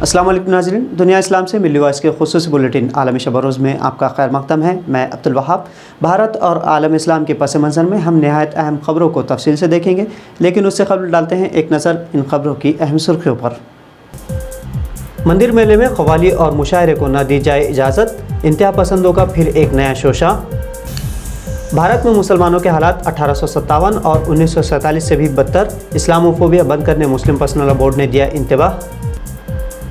अस्सलाम वालेकुम नाज़रीन, दुनिया इस्लाम से मिली वॉइस के खुसूसी बुलेटिन आलमी शब रोज़ में आपका खैर मक़दम है। मैं अब्दुल वहाब। भारत और आलम इस्लाम के पस मंज़र में हम नहायत अहम ख़बरों को तफसील से देखेंगे, लेकिन उससे कबल डालते हैं एक नज़र इन ख़बरों की अहम सुर्खियों पर। मंदिर मेले में क़वाली और मुशायरे को न दी जाए इजाज़त, इंतहा पसंदों का फिर एक नया शोशा। भारत में मुसलमानों के हालात 1857 और 1947 से भी बदतर, इस्लामोफोबिया बंद करने मुस्लिम पर्सनल लॉ बोर्ड ने दिया इंतबाह।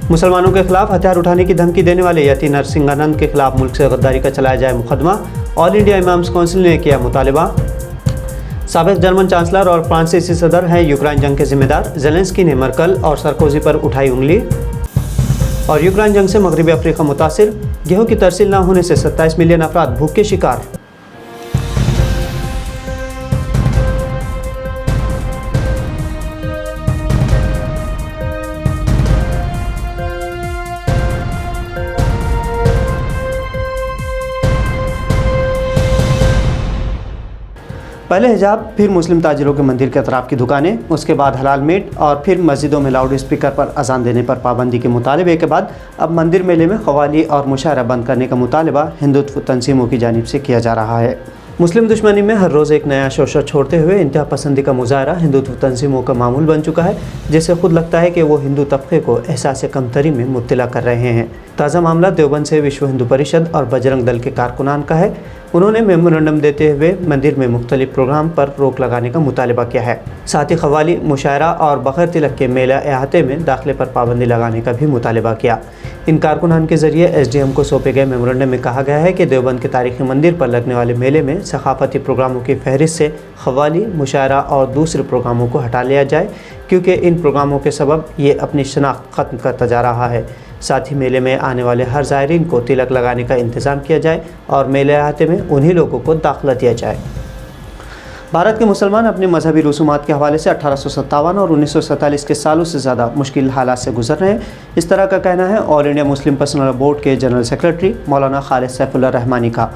मुसलमानों के खिलाफ हथियार उठाने की धमकी देने वाले यति नरसिंहानंद के खिलाफ मुल्क से गद्दारी का चलाया जाए मुकदमा, ऑल इंडिया इमाम्स काउंसिल ने किया मुतालबा। साबिक़ जर्मन चांसलर और फ्रांसीसी सदर हैं यूक्रेन जंग के जिम्मेदार, ज़ेलेंस्की ने मर्कल और सरकोजी पर उठाई उंगली। और यूक्रेन जंग से मगरबी अफ्रीका मुतासिर, गेहूं की तरसील न होने से 27 मिलियन अफराद भूख के शिकार। पहले हिजाब, फिर मुस्लिम ताजिरों के मंदिर के अतराफ की दुकानें, उसके बाद हलाल मीट और फिर मस्जिदों में लाउड स्पीकर पर अजान देने पर पाबंदी के मुतालबे के बाद अब मंदिर मेले में क़वाली और मुशायरा बंद करने का मुतालबा हिंदुत्व तंजीमों की जानिब से किया जा रहा है। मुस्लिम दुश्मनी में हर रोज़ एक नया शोशा छोड़ते हुए इंतहा पसंदी का मुजाहरा हिंदुत्व तंजीमों का मामूल बन चुका है, जिससे खुद लगता है कि वो हिंदू तबके को एहसास कमतरी में मुब्तला कर रहे हैं। ताज़ा मामला देवबंद से विश्व हिंदू परिषद और बजरंग दल के कारकुनान का है। उन्होंने मेमोरेंडम देते हुए मंदिर में मुख्तलिफ प्रोग्राम पर रोक लगाने का मुतालबा किया है। साथ ही क़वाली, मुशायरा और बग़ैर तिलक के मेला अहाते में दाखिले पर पाबंदी लगाने का भी मुतालबा किया। इन कारकुनान के ज़रिए SDM को सौंपे गए मेमोरेंडम में कहा गया है कि देवबंद के तारीख़ी मंदिर पर लगने वाले मेले में सक़ाफ़ती प्रोग्रामों की फहरिस्त से क़वाली, मुशायरा और दूसरे प्रोग्रामों को हटा लिया जाए, क्योंकि इन प्रोग्रामों के सबब ये अपनी शनाख्त ख़त्म करता जा रहा है। साथ ही मेले में आने वाले हर ज़ायरीन को तिलक लगाने का इंतज़ाम किया जाए और मेले अहाते में उन्हीं लोगों को दाखिला दिया जाए। भारत के मुसलमान अपने मजहबी रसूमात के हवाले से 1857 और 1947 के सालों से ज़्यादा मुश्किल हालात से गुजर रहे हैं। इस तरह का कहना है all India Muslim personal law board के जनरल सेक्रेटरी मौलाना खालिद सैफुल्लाह रहमानी का।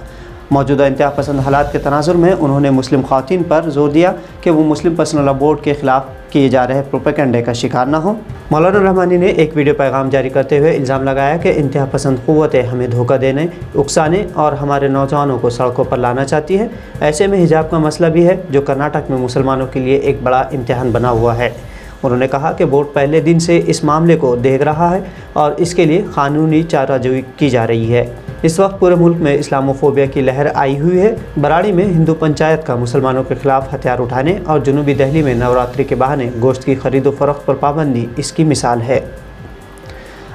मौजूदा इंतहा पसंद हालात के तनाजुर में उन्होंने मुस्लिम ख़वातीन पर जोर दिया कि वो मुस्लिम पर्सनल लॉ बोर्ड के ख़िलाफ़ किए जा रहे प्रोपेगेंडे का शिकार न हो। मौलाना रहमानी ने एक वीडियो पैगाम जारी करते हुए इल्ज़ाम लगाया कि इंतहा पसंद क़ुव्वतें हमें धोखा देने, उकसाने और हमारे नौजवानों को सड़कों पर लाना चाहती है। ऐसे में हिजाब का मसला भी है, जो कर्नाटक में मुसलमानों के लिए एक बड़ा इम्तिहान बना हुआ है। उन्होंने कहा कि बोर्ड पहले दिन से इस मामले को देख रहा है और इसके लिए कानूनी चाराजोई की जा रही है। इस वक्त पूरे मुल्क में इस्लामोफोबिया की लहर आई हुई है। बराड़ी में हिंदू पंचायत का मुसलमानों के खिलाफ हथियार उठाने और जनूबी दिल्ली में नवरात्रि के बहाने गोश्त की खरीदो फरोख्त पर पाबंदी इसकी मिसाल है।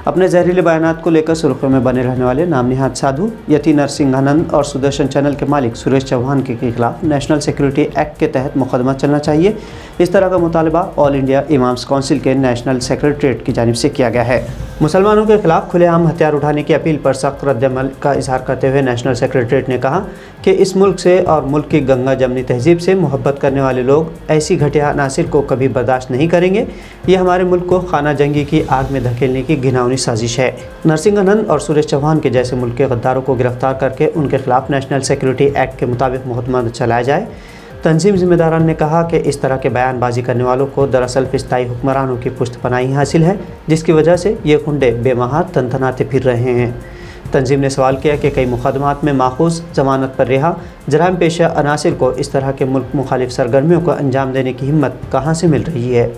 अपने जहरीले बयानात को लेकर सुर्खियों में बने रहने वाले नाम निहाद साधु यति नरसिंहानंद और सुदर्शन चैनल के मालिक सुरेश चौहान के खिलाफ नेशनल सिक्योरिटी एक्ट के तहत मुकदमा चलना चाहिए। इस तरह का मुतालबा ऑल इंडिया इमाम्स काउंसिल के नेशनल सेक्रेटरीट की जानिब से किया गया है। मुसलमानों के खिलाफ खुलेआम हथियार उठाने की अपील पर सख्त रद्दअमल का इजहार करते हुए नेशनल सेक्रेटरीट ने कहा कि इस मुल्क से और मुल्क की गंगा जमनी तहजीब से मोहब्बत करने वाले लोग ऐसी घटिया अनासिर को कभी बर्दाश्त नहीं करेंगे। ये हमारे मुल्क को खाना जंगी की आग में धकेलने की घिनौनी साजिश है। नरसिंहानंद और सुरेश चौहान के जैसे मुल्क के गद्दारों को गिरफ्तार करके उनके खिलाफ नेशनल सिक्योरिटी एक्ट के मुताबिक मुकदमा चलाया जाए। तंजीम जिम्मेदारान ने कहा कि इस तरह के बयानबाजी करने वालों को दरअसल फिस्ताई हुक्मरानों की पुश्तपनाही हासिल है, जिसकी वजह से ये गुंडे बेमहार तनतनाते फिर रहे हैं। तंजीम ने सवाल किया कि कई मुकदमात में माखूज जमानत पर रिहा जराइम पेशा अनासिर को इस तरह के मुल्क मुखालिफ सरगर्मियों को अंजाम देने की हिम्मत कहाँ से मिल रही है।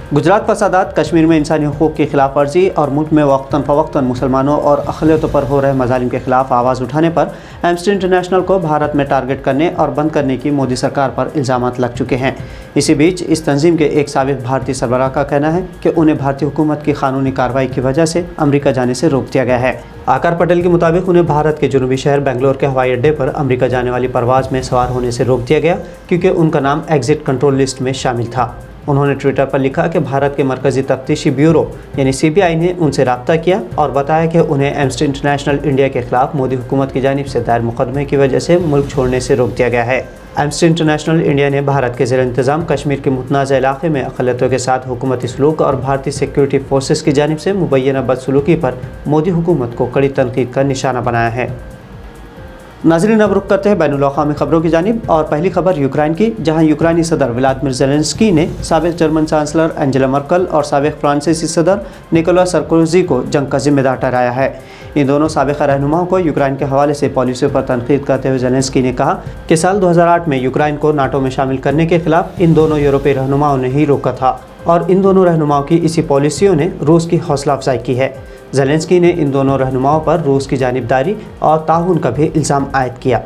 गुजरात फसादात, कश्मीर में इंसानी हुकूक़ की खिलाफ वर्जी और मुल्क में वक्तन फ़वक्तन मुसलमानों और अक़लियतों पर हो रहे मज़ालिम के खिलाफ आवाज़ उठाने पर एम्नेस्टी इंटरनेशनल को भारत में टारगेट करने और बंद करने की मोदी सरकार पर इल्ज़ामात लग चुके हैं। इसी बीच इस तंजीम के एक साबिक़ भारतीय सरबराह का कहना है कि उन्हें भारतीय हुकूमत की कानूनी कार्रवाई की वजह से अमरीका जाने से रोक दिया गया है। आकार पटेल के मुताबिक उन्हें भारत के जनूबी शहर बेंगलोर के हवाई अड्डे पर अमरीका जाने वाली परवाज़ में सवार होने से रोक दिया गया, क्योंकि उनका नाम एग्ज़िट कंट्रोल लिस्ट में शामिल था। उन्होंने ट्विटर पर लिखा कि भारत के मरकज़ी तफ्तीशी ब्यूरो यानी CBI ने उनसे रब्ता किया और बताया कि उन्हें एम्नेस्टी इंटरनेशनल इंडिया के खिलाफ मोदी हुकूमत की जानिब से दायर मुकदमे की वजह से मुल्क छोड़ने से रोक दिया गया है। एम्नेस्टी इंटरनेशनल इंडिया ने भारत के ज़ेर इंतज़ाम कश्मीर के मुतनाज़ा इलाक़े में अक़लियतों के साथ हुकूमती सलूक और भारतीय सिक्योरिटी फोर्सेस की जानिब से मुबैना बदसलूकी पर मोदी हुकूमत को कड़ी तनकीद का निशाना बनाया है। नाज़रीन, अब रुख करते हैं बैनुल अक़वामी खबरों की जानिब और पहली खबर यूक्रेन की, जहां यूक्रेनी सदर व्लादिमीर ज़ेलेंस्की ने साबिक़ जर्मन चांसलर एंजेला मर्कल और साबिक़ फ्रांसीसी सदर निकोलस सरकोजी को जंग का जिम्मेदार ठहराया है। इन दोनों साबिक़ रहनुमाओं को यूक्रेन के हवाले से पॉलिसियों पर तनकीद करते हुए ज़ेलेंस्की ने कहा कि साल 2008 में यूक्रेन को नाटो में शामिल करने के खिलाफ इन दोनों यूरोपीय रहनुमाओं ने ही रोका था और इन दोनों रहनुमाओं की इसी पॉलिसियों ने रूस की हौसला अफजाई की है। ज़ेलेंस्की ने इन दोनों रहनुमाओं पर रूस की जानिबदारी और ताउन का भी इल्ज़ाम आयद किया।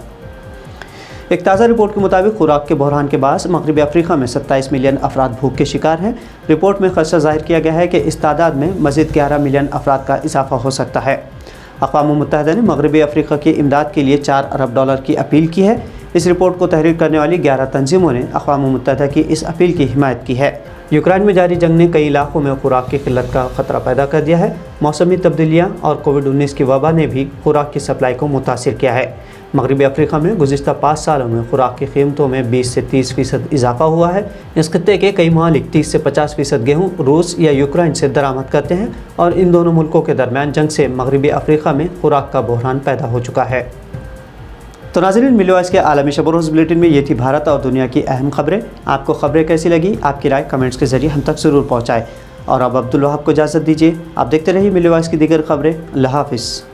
एक ताज़ा रिपोर्ट के मुताबिक खुराक के बहरान के बाद मगरबी अफ्रीका में 27 मिलियन अफराद भूख के शिकार हैं। रिपोर्ट में खदशा ज़ाहिर किया गया है कि इस तादाद में मज़ीद 11 मिलियन अफराद का इजाफा हो सकता है। अक़वाम मुत्तहिदा ने मगरबी अफ्रीका की इमदाद के लिए $4 अरब की अपील की है। इस रिपोर्ट को तहरीर करने वाली 11 तंजीमों ने अक़वाम मुत्तहिदा की इस अपील की हिमायत की है। यूक्रेन में जारी जंग ने कई इलाकों में खुराक की किल्लत का ख़तरा पैदा कर दिया है। मौसमी तब्दीलियाँ और कोविड-19 की वबा ने भी खुराक की सप्लाई को मुतासिर किया है। मगरबी अफ्रीका में गुज़िश्ता 5 सालों में खुराक की कीमतों में 20 से 30% इजाफा हुआ है। इस खत्ते के कई मालिक 30 से 50% गेहूँ रूस या यूक्रेन से दरामद करते हैं और इन दोनों मुल्कों के दरमियान जंग से मगरबी अफ्रीका में खुराक का बहरान पैदा हो चुका है। तो नाज़रीन, मिलो आज के आलमी शब रोज़ बुलेटिन में ये थी भारत और दुनिया की अहम खबरें। आपको खबरें कैसी लगी? आपकी राय कमेंट्स के ज़रिए हम तक ज़रूर पहुँचाएँ। और अब अब्दुल वहाब को इजाज़त दीजिए। आप देखते रहिए मिलो आज की दीगर खबरें। अल्लाह हाफ़िज़।